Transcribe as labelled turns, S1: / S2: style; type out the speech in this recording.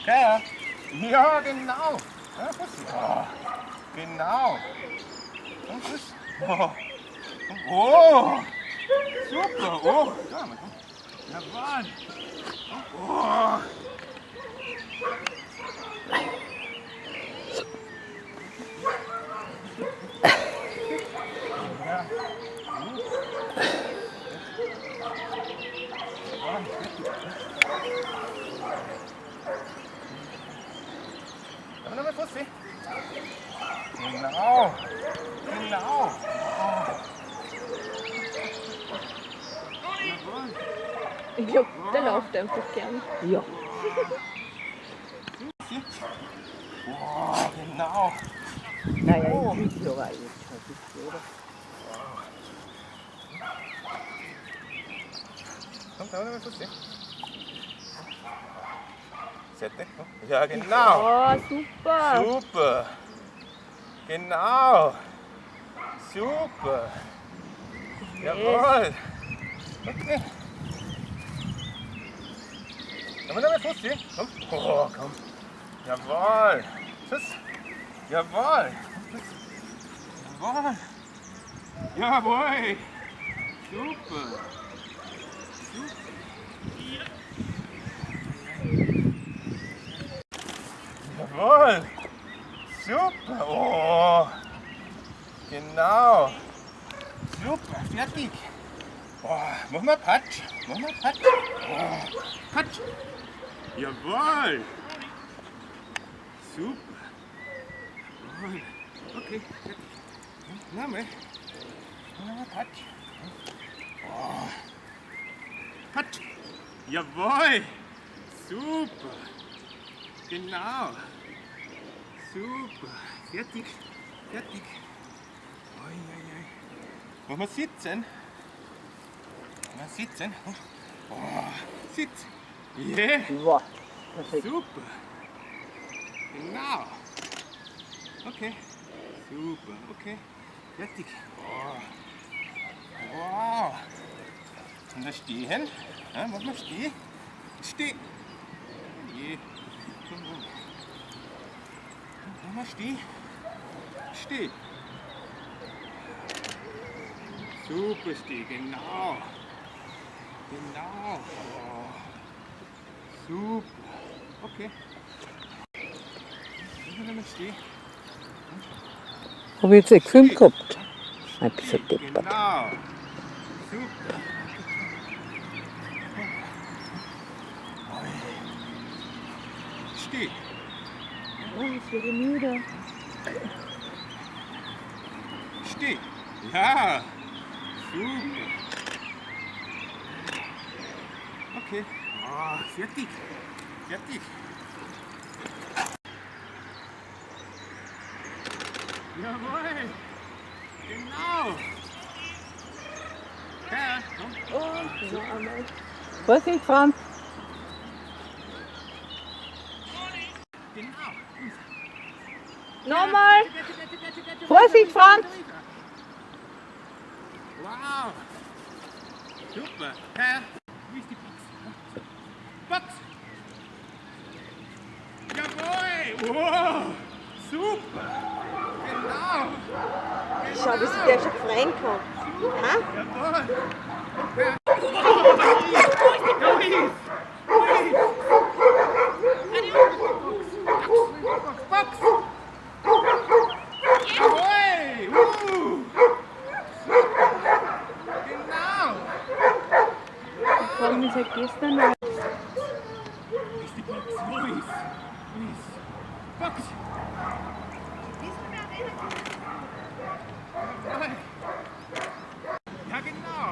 S1: Ja, ja, genau. Ja, oh, genau. Oh, oh, super. Oh, jawohl. Oh. Ja. Dann nochmal Fussi. Genau. Genau.
S2: Ich glaube, der läuft einfach gern.
S3: Ja.
S1: Oh, genau.
S3: Naja, ich will aber jetzt schon ein bisschen, oder?
S1: Komm, da nochmal Fussi. Sette. Ja, genau.
S2: Oh, super.
S1: Super. Genau. Super. Jawohl. Okay. Komm mal damit Fussi. Komm. Oh, komm. Jawohl. Tschüss. Jawohl. Tschüss. Jawohl. Jawohl. Super. Jawohl. Super. Oh. Genau. Super. Fertig. Oh, mach mal Patsch. Mach mal Patsch. Oh, Patsch. Jawohl. Super. Jawohl. Okay. Fertig. Nochmal. Nochmal Patsch. Oh. Patsch. Jawohl. Super. Genau. Super. Fertig. Fertig. Oi, oi, oi. Wollen wir sitzen? Wollen wir sitzen? Oh, sitz. Yeah.
S3: Wow, perfekt.
S1: Super. Genau. Okay. Super. Okay. Fertig. Oh. Wow. Und da stehen. Ja, mach mal stehen. Steh. Je. Mach mal steh. Steh. Super steh. Genau. Genau. Oh. Super. Okay. Mach mal steh.
S3: Habe ich jetzt nicht gefilmt gehabt? Ein bisschen deppert.
S1: Genau. Super. Steh.
S2: Oh, ich werde müde.
S1: Steh. Ja. Super. Okay. Oh, fertig. Fertig. Jawohl. Genau. Ja, komm.
S2: Oh, noch einmal.
S3: Vorsicht, Franz!
S1: Genau.
S2: Nochmal.
S3: Vorsicht, Franz!
S1: Wow. Super. Ja. Wo ist die Box? Box. Jawohl. Wow. Super. Genau.
S2: Schau, das ist der schon freien kann. Ha?
S1: Jawohl. Box. Jawohl. Genau.
S2: Vor allem ist halt gestern noch.
S1: Wo ist die Box? Wo ist? Box. Jawohl. Ja, genau.